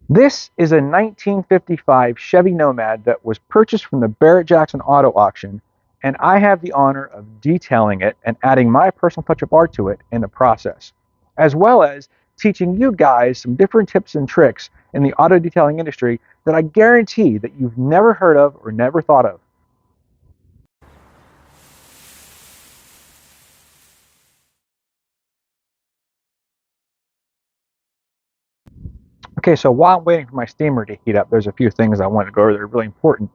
This is a 1955 Chevy Nomad that was purchased from the Barrett-Jackson Auto Auction, and I have the honor of detailing it and adding my personal touch of art to it in the process, as well as teaching you guys some different tips and tricks in the auto detailing industry that I guarantee that you've never heard of or never thought of. Okay, so while I'm waiting for my steamer to heat up, there's a few things I wanted to go over that are really important.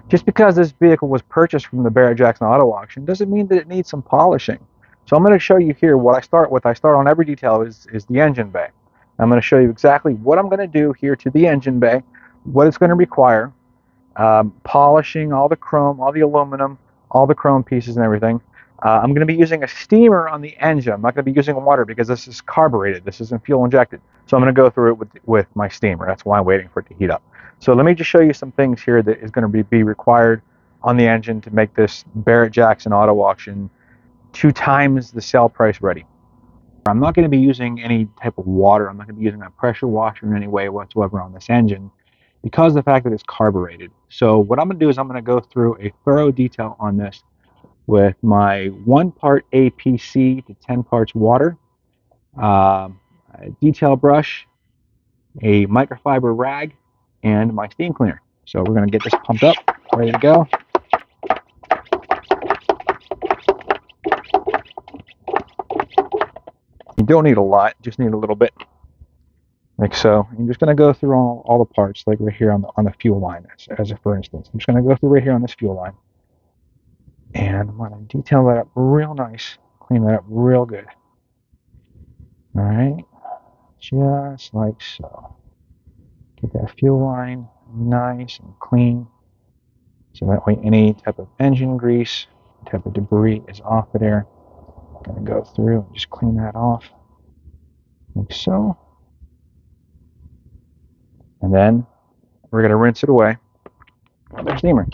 Just because this vehicle was purchased from the Barrett-Jackson Auto Auction doesn't mean that it needs some polishing. So I'm going to show you here what I start with. I start on every detail is the engine bay. I'm going to show you exactly what I'm going to do here to the engine bay, what it's going to require, polishing all the chrome, all the aluminum, all the chrome pieces and everything. I'm going to be using a steamer on the engine. I'm not going to be using water because this is carbureted. This isn't fuel injected. So I'm going to go through it with my steamer. That's why I'm waiting for it to heat up. So let me just show you some things here that is going to be required on the engine to make this Barrett-Jackson Auto Auction 2 times the sale price ready. I'm not going to be using any type of water. I'm not going to be using a pressure washer in any way whatsoever on this engine because of the fact that it's carbureted. So what I'm going to do is I'm going to go through a thorough detail on this with my 1 part APC to 10 parts water, a detail brush, a microfiber rag, and my steam cleaner. So we're going to get this pumped up, ready to go. You don't need a lot, just need a little bit, like so. I'm just going to go through all the parts, like right here on the fuel line, as a for instance. I'm just going to go through right here on this fuel line, and I'm going to detail that up real nice, clean that up real good. All right, just like so. Get that fuel line nice and clean, so that way any type of engine grease, type of debris is off of there. I'm going to go through and just clean that off, like so. And then we're going to rinse it away with our steamer.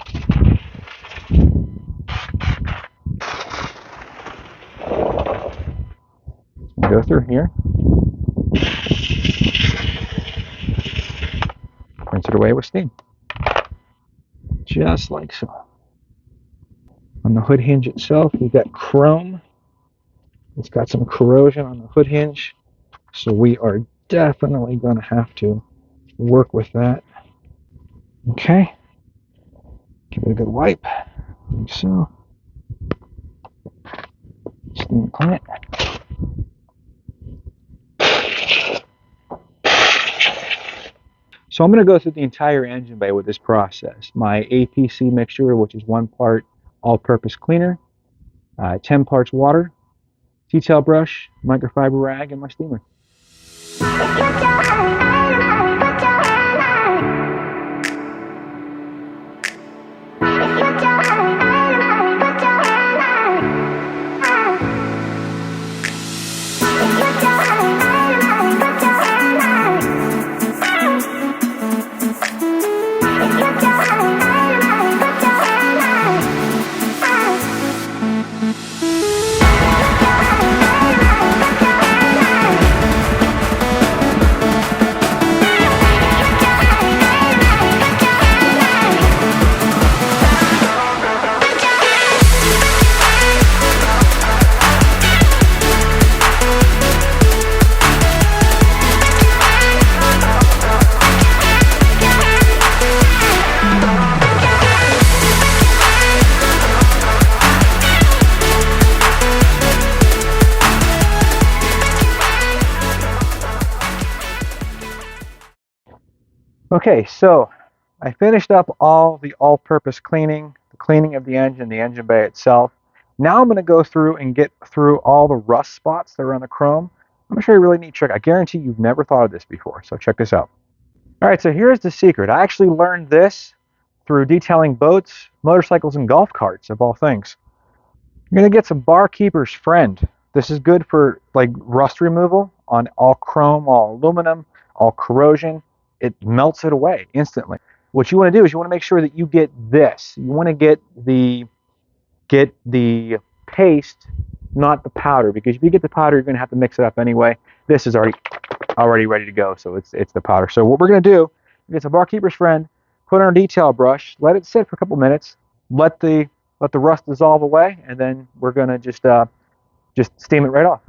Go through here, rinse it away with steam, just like so. On the hood hinge itself, you've got chrome. It's got some corrosion on the hood hinge, so we are definitely going to have to work with that. Okay, give it a good wipe, like so. Steam clean it. So I'm going to go through the entire engine bay with this process. My APC mixture, which is 1 part all-purpose cleaner, 10 parts water, detail brush, microfiber rag, and my steamer. Okay, so I finished up all the all-purpose cleaning, the cleaning of the engine bay itself. Now I'm going to go through and get through all the rust spots that are on the chrome. I'm going to show you a really neat trick. I guarantee you've never thought of this before, so check this out. All right, so here's the secret. I actually learned this through detailing boats, motorcycles, and golf carts, of all things. You're going to get some Barkeeper's Friend. This is good for like rust removal on all chrome, all aluminum, all corrosion. It melts it away instantly. What you want to do is you want to make sure that you get this. You want to get the paste, not the powder, because if you get the powder, you're going to have to mix it up anyway. This is already already ready to go. So it's the powder. So what we're going to do, it's a barkeeper's friend, put on our detail brush, let it sit for a couple minutes, let the rust dissolve away, and then we're going to just steam it right off.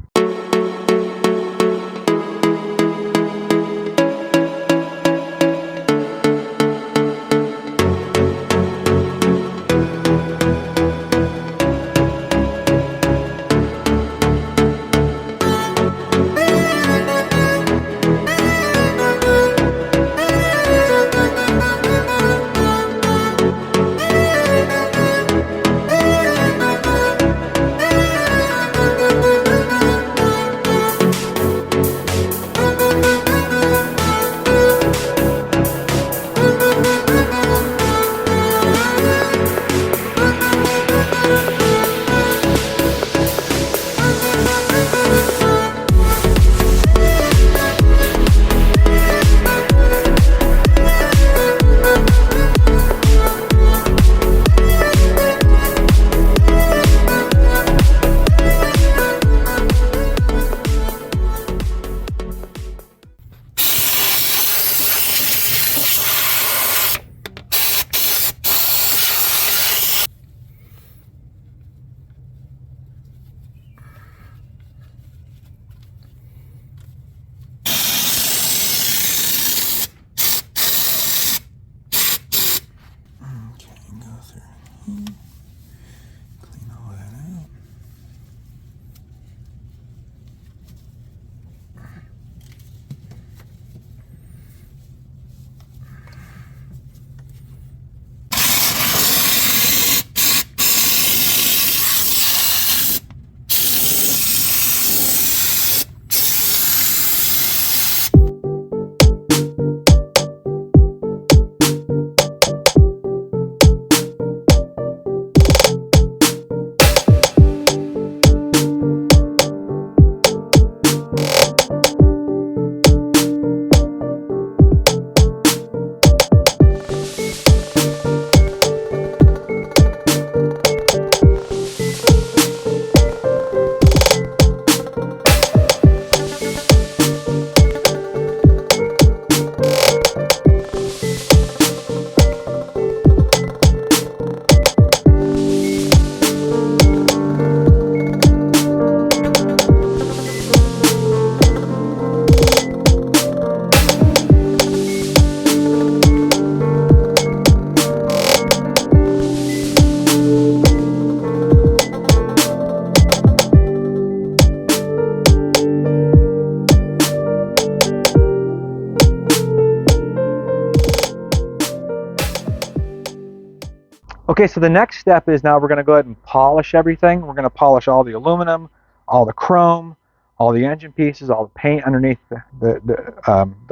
Okay, so the next step is now we're going to go ahead and polish everything. We're going to polish all the aluminum, all the chrome, all the engine pieces, all the paint underneath the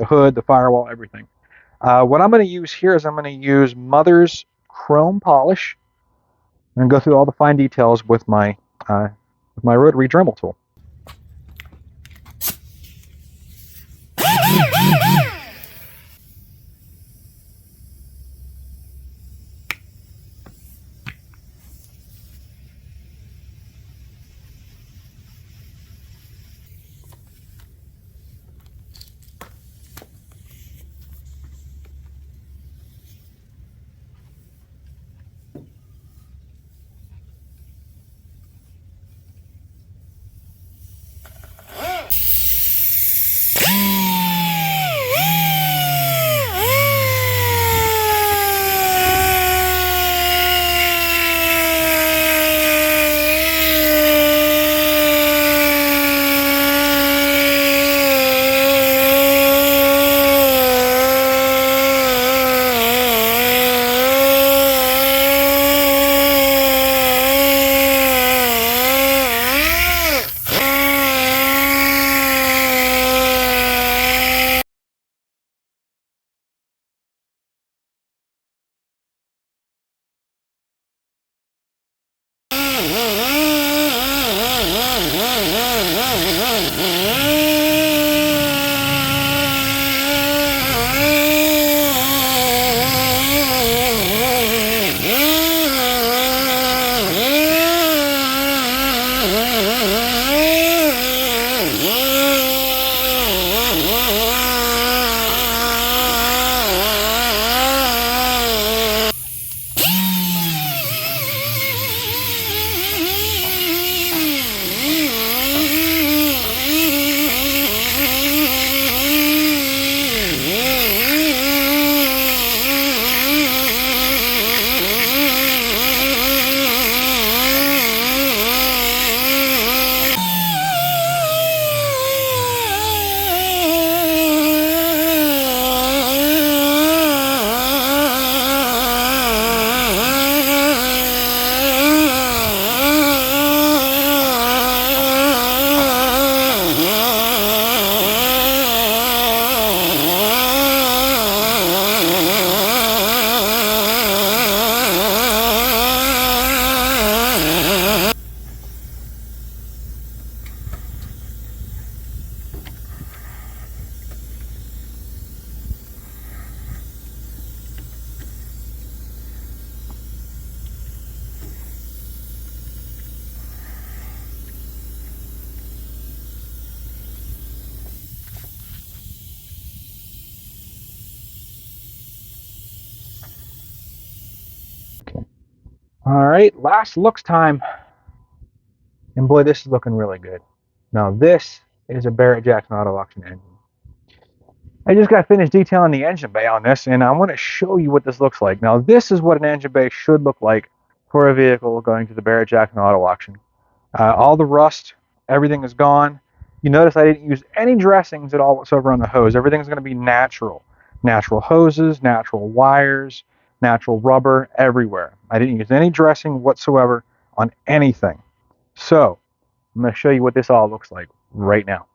hood, the firewall, everything. What I'm going to use here is I'm going to use Mother's chrome polish. I'm going to go through all the fine details with my rotary Dremel tool. All right, last looks time. And boy, this is looking really good. Now this is a Barrett-Jackson Auto Auction engine. I just got finished detailing the engine bay on this, and I want to show you what this looks like. Now this is what an engine bay should look like for a vehicle going to the Barrett-Jackson Auto Auction. All the rust, everything is gone. You notice I didn't use any dressings at all whatsoever on the hose. Everything's going to be natural. Natural hoses, natural wires, natural rubber, everywhere. I didn't use any dressing whatsoever on anything. So, I'm going to show you what this all looks like right now.